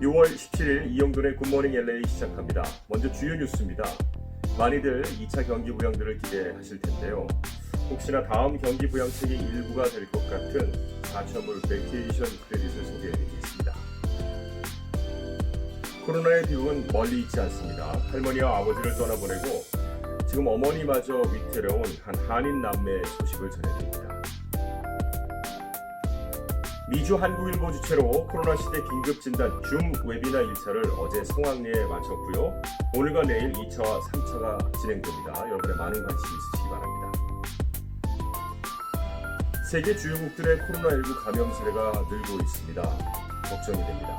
6월 17일 이영돈의 굿모닝 LA 시작합니다. 먼저 주요 뉴스입니다. 많이들 2차 경기 부양들을 기대하실 텐데요. 혹시나 다음 경기 부양책의 일부가 될 것 같은 가처분 베케이션 크레딧을 소개해드리겠습니다. 코로나의 비극은 멀리 있지 않습니다. 할머니와 아버지를 떠나보내고 지금 어머니마저 위태로운 한 한인 남매의 소식을 전해드립니다. 미주 한국일보 주최로 코로나 시대 긴급진단 줌 웨비나 1차를 어제 성황리에 마쳤고요. 오늘과 내일 2차와 3차가 진행됩니다. 여러분의 많은 관심 있으시기 바랍니다. 세계 주요국들의 코로나19 감염 사례가 늘고 있습니다. 걱정이 됩니다.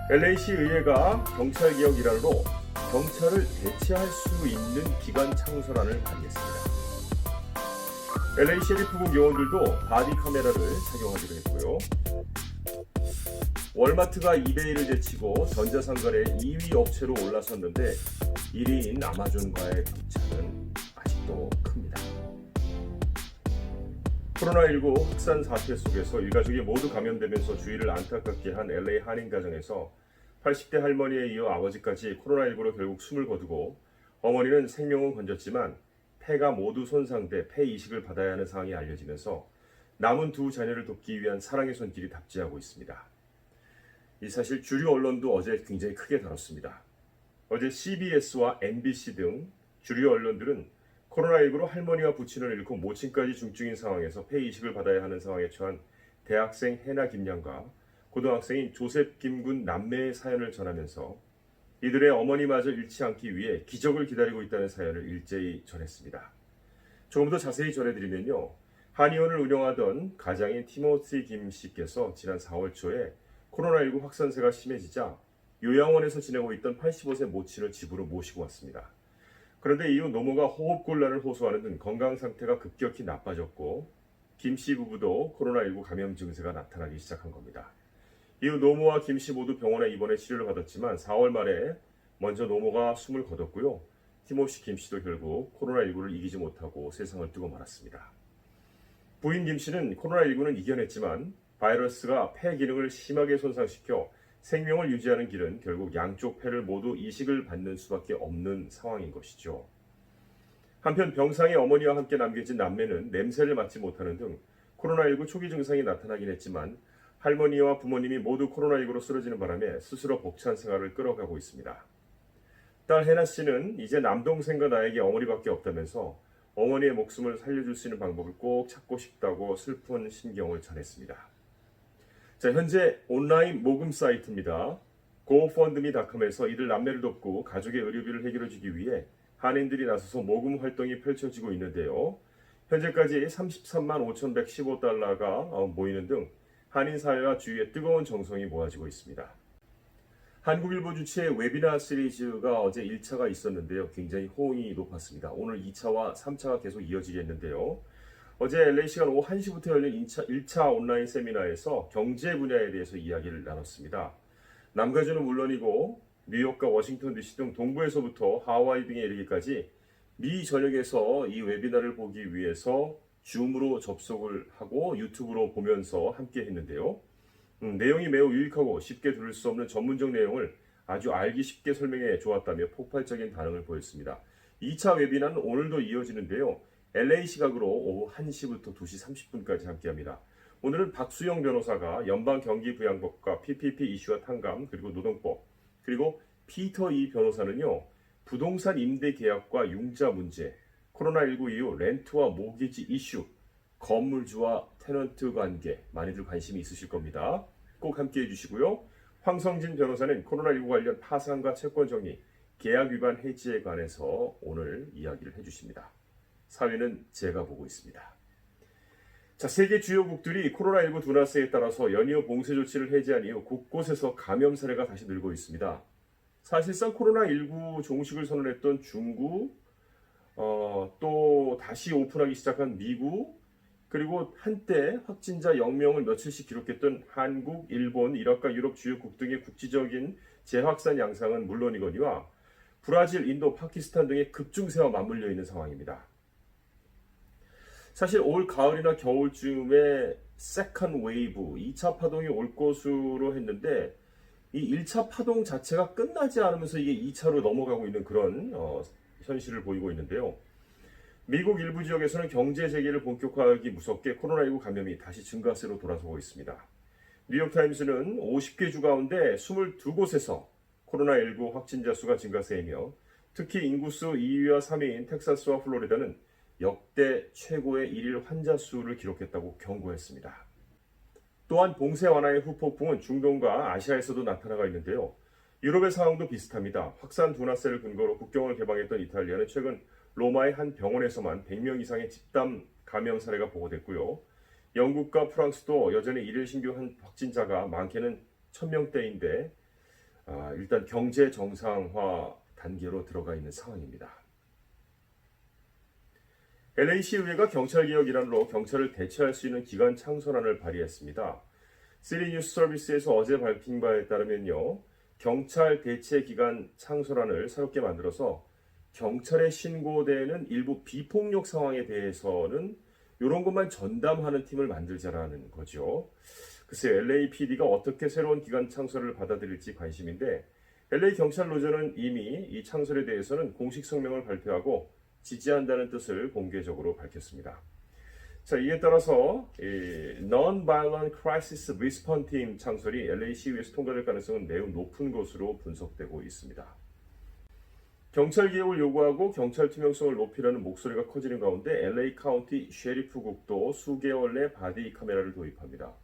LA시 의회가 경찰개혁 일환으로 경찰을 대체할 수 있는 기관 창설안을 발의했습니다. LA 셰리프국 요원들도 바디 카메라를 착용하기로 했고요. 월마트가 이베이를 제치고 전자상거래 2위 업체로 올라섰는데 1위인 아마존과의 격차는 아직도 큽니다. 코로나19 확산 사태 속에서 일가족이 모두 감염되면서 주위를 안타깝게 한 LA 한인 가정에서 80대 할머니에 이어 아버지까지 코로나19로 결국 숨을 거두고 어머니는 생명은 건졌지만 폐가 모두 손상돼 폐 이식을 받아야 하는 상황이 알려지면서 남은 두 자녀를 돕기 위한 사랑의 손길이 답지하고 있습니다. 이 사실 주류 언론도 어제 굉장히 크게 다뤘습니다. 어제 CBS와 MBC 등 주류 언론들은 코로나19로 할머니와 부친을 잃고 모친까지 중증인 상황에서 폐 이식을 받아야 하는 상황에 처한 대학생 해나 김양과 고등학생인 조셉 김군 남매의 사연을 전하면서 이들의 어머니마저 잃지 않기 위해 기적을 기다리고 있다는 사연을 일제히 전했습니다. 조금 더 자세히 전해드리면요. 한의원을 운영하던 가장인 티모시 김 씨께서 지난 4월 초에 코로나19 확산세가 심해지자 요양원에서 지내고 있던 85세 모친을 집으로 모시고 왔습니다. 그런데 이후 노모가 호흡곤란을 호소하는 등 건강 상태가 급격히 나빠졌고 김 씨 부부도 코로나19 감염 증세가 나타나기 시작한 겁니다. 이후 노모와 김 씨 모두 병원에 입원해 치료를 받았지만 4월 말에 먼저 노모가 숨을 거뒀고요. 티모시 김 씨도 결국 코로나19를 이기지 못하고 세상을 뜨고 말았습니다. 부인 김 씨는 코로나19는 이겨냈지만 바이러스가 폐 기능을 심하게 손상시켜 생명을 유지하는 길은 결국 양쪽 폐를 모두 이식을 받는 수밖에 없는 상황인 것이죠. 한편 병상에 어머니와 함께 남겨진 남매는 냄새를 맡지 못하는 등 코로나19 초기 증상이 나타나긴 했지만 할머니와 부모님이 모두 코로나19로 쓰러지는 바람에 스스로 벅찬 생활을 끌어가고 있습니다. 딸 해나 씨는 이제 남동생과 나에게 어머니밖에 없다면서 어머니의 목숨을 살려줄 수 있는 방법을 꼭 찾고 싶다고 슬픈 심경을 전했습니다. 자, 현재 온라인 모금 사이트입니다. GoFundMe.com에서 이들 남매를 돕고 가족의 의료비를 해결해주기 위해 한인들이 나서서 모금 활동이 펼쳐지고 있는데요. 현재까지 33만 5,115달러가 모이는 등 한인 사회와 주위에 뜨거운 정성이 모아지고 있습니다. 한국일보 주최의 웨비나 시리즈가 어제 1차가 있었는데요. 굉장히 호응이 높았습니다. 오늘 2차와 3차가 계속 이어지겠는데요. 어제 LA 시간 오후 1시부터 열린 1차 온라인 세미나에서 경제 분야에 대해서 이야기를 나눴습니다. 남가주는 물론이고 뉴욕과 워싱턴 DC 등 동부에서부터 하와이 등에 이르기까지 미 전역에서 이 웨비나를 보기 위해서 줌으로 접속을 하고 유튜브로 보면서 함께 했는데요. 내용이 매우 유익하고 쉽게 들을 수 없는 전문적 내용을 아주 알기 쉽게 설명해 주었다며 폭발적인 반응을 보였습니다. 2차 웨비나는 오늘도 이어지는데요. LA 시각으로 오후 1시부터 2시 30분까지 함께합니다. 오늘은 박수영 변호사가 연방경기부양법과 PPP 이슈와 탕감 그리고 노동법 그리고 피터 이 변호사는요. 부동산 임대 계약과 융자 문제 코로나19 이후 렌트와 모기지 이슈, 건물주와 테넌트 관계 많이들 관심이 있으실 겁니다. 꼭 함께해 주시고요. 황성진 변호사는 코로나19 관련 파산과 채권 정리, 계약 위반 해지에 관해서 오늘 이야기를 해주십니다. 사회는 제가 보고 있습니다. 자, 세계 주요국들이 코로나19 둔화세에 따라서 연이어 봉쇄 조치를 해제한 이후 곳곳에서 감염 사례가 다시 늘고 있습니다. 사실상 코로나19 종식을 선언했던 중국, 또 다시 오픈하기 시작한 미국, 그리고 한때 확진자 0명을 며칠씩 기록했던 한국, 일본, 이라크와 유럽 주요국 등의 국지적인 재확산 양상은 물론이거니와 브라질, 인도, 파키스탄 등의 급증세와 맞물려 있는 상황입니다. 사실 올 가을이나 겨울쯤에 세컨드 웨이브, 2차 파동이 올 것으로 했는데 이 1차 파동 자체가 끝나지 않으면서 이게 2차로 넘어가고 있는 그런 현실을 보이고 있는데요. 미국 일부 지역에서는 경제 재개를 본격화하기 무섭게 코로나19 감염이 다시 증가세로 돌아서고 있습니다. 뉴욕타임스는 50개 주 가운데 22곳에서 코로나19 확진자 수가 증가세이며 특히 인구수 2위와 3위인 텍사스와 플로리다는 역대 최고의 일일 환자 수를 기록했다고 경고했습니다. 또한 봉쇄 완화의 후폭풍은 중동과 아시아에서도 나타나고 있는데요. 유럽의 상황도 비슷합니다. 확산 둔화세를 근거로 국경을 개방했던 이탈리아는 최근 로마의 한 병원에서만 100명 이상의 집단 감염 사례가 보고됐고요. 영국과 프랑스도 여전히 일일 신규 확진자가 많게는 1000명대인데 일단 경제 정상화 단계로 들어가 있는 상황입니다. LA시의회가 경찰개혁 일환으로 경찰을 대체할 수 있는 기관 창설안을 발의했습니다. 시리뉴스 서비스에서 어제 밝힌 바에 따르면요. 경찰 대체 기관 창설안을 새롭게 만들어서 경찰에 신고되는 일부 비폭력 상황에 대해서는 이런 것만 전담하는 팀을 만들자라는 거죠. 글쎄요, LAPD가 어떻게 새로운 기관 창설을 받아들일지 관심인데 LA 경찰 노조는 이미 이 창설에 대해서는 공식 성명을 발표하고 지지한다는 뜻을 공개적으로 밝혔습니다. 자, 이에 따라서 Non-Violent Crisis Response Team 창설이 LA 시의회에서 통과될 가능성은 매우 높은 것으로 분석되고 있습니다. 경찰 개혁을 요구하고 경찰 투명성을 높이려는 목소리가 커지는 가운데 LA 카운티 셰리프국도 수개월 내 바디 카메라를 도입합니다.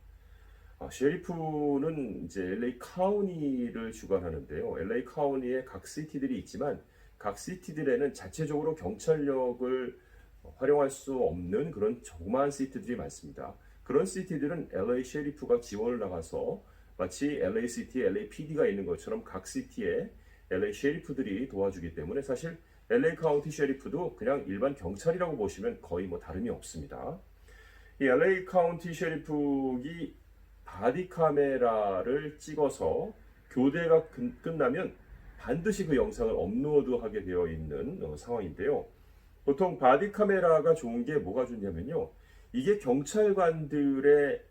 셰리프는 이제 LA 카운티를 주관하는데요. LA 카운티에 각 시티들이 있지만 각 시티들에는 자체적으로 경찰력을 활용할 수 없는 그런 조그마한 시티들이 많습니다. 그런 시티들은 LA 셰리프가 지원을 나가서 마치 LA 시티에 LA PD가 있는 것처럼 각 시티에 LA 셰리프들이 도와주기 때문에 사실 LA 카운티 셰리프도 그냥 일반 경찰이라고 보시면 거의 뭐 다름이 없습니다. 이 LA 카운티 셰리프가 바디 카메라를 찍어서 교대가 끝나면 반드시 그 영상을 업로드하게 되어 있는 상황인데요. 보통 바디 카메라가 좋은 게 뭐가 좋냐면요. 이게 경찰관들의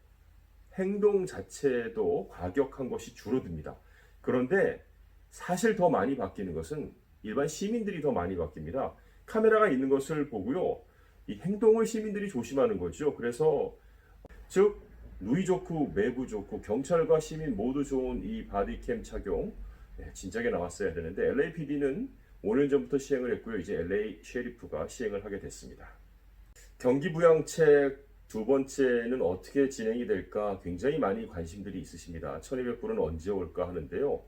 행동 자체도 과격한 것이 줄어듭니다. 그런데 사실 더 많이 바뀌는 것은 일반 시민들이 더 많이 바뀝니다. 카메라가 있는 것을 보고요. 이 행동을 시민들이 조심하는 거죠. 그래서 즉 누이 좋고 매부 좋고 경찰과 시민 모두 좋은 이 바디캠 착용 진작에 나왔어야 되는데 LAPD는 5년 전부터 시행을 했고요. 이제 LA 셰리프가 시행을 하게 됐습니다. 경기 부양책 두 번째는 어떻게 진행이 될까 굉장히 많이 관심들이 있으십니다. 1200불은 언제 올까 하는데요.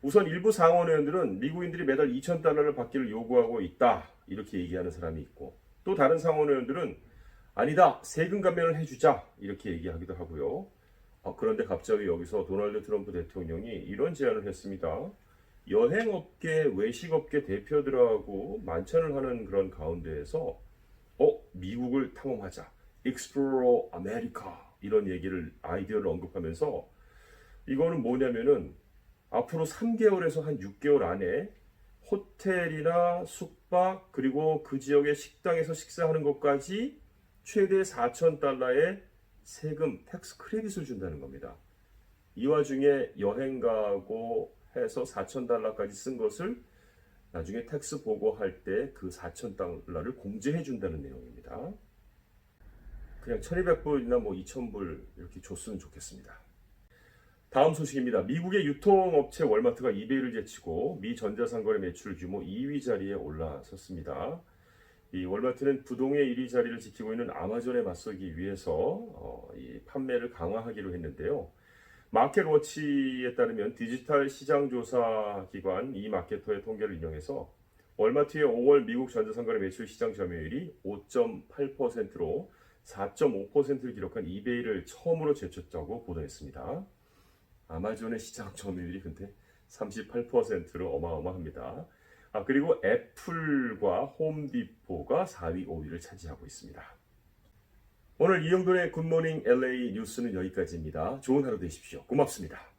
우선 일부 상원 의원들은 미국인들이 매달 $2,000를 받기를 요구하고 있다 이렇게 얘기하는 사람이 있고 또 다른 상원 의원들은 아니다 세금 감면을 해주자 이렇게 얘기하기도 하고요. 그런데 갑자기 여기서 도널드 트럼프 대통령이 이런 제안을 했습니다. 여행업계, 외식업계 대표들하고 만찬을 하는 그런 가운데에서 미국을 탐험하자, Explore America 이런 아이디어를 언급하면서 이거는 뭐냐면은 앞으로 3개월에서 한 6개월 안에 호텔이나 숙박 그리고 그 지역의 식당에서 식사하는 것까지 최대 $4,000의 세금, 텍스 크레딧을 준다는 겁니다. 이 와중에 여행 가고 해서 $4,000까지 쓴 것을 나중에 텍스 보고할 때 그 $4,000를 공제해 준다는 내용입니다. 그냥 1,200불이나 뭐 2,000불 이렇게 줬으면 좋겠습니다. 다음 소식입니다. 미국의 유통업체 월마트가 이베이를 제치고 미 전자상거래 매출 규모 2위 자리에 올라섰습니다. 이 월마트는 부동의 1위 자리를 지키고 있는 아마존에 맞서기 위해서 이 판매를 강화하기로 했는데요. 마켓워치에 따르면 디지털 시장조사 기관 이마케터의 통계를 인용해서 월마트의 5월 미국 전자상거래 매출 시장 점유율이 5.8%로 4.5%를 기록한 이베이를 처음으로 제쳤다고 보도했습니다. 아마존의 시장 점유율이 근데 38%로 어마어마합니다. 그리고 애플과 홈디포가 4위, 5위를 차지하고 있습니다. 오늘 이영돈의 굿모닝 LA 뉴스는 여기까지입니다. 좋은 하루 되십시오. 고맙습니다.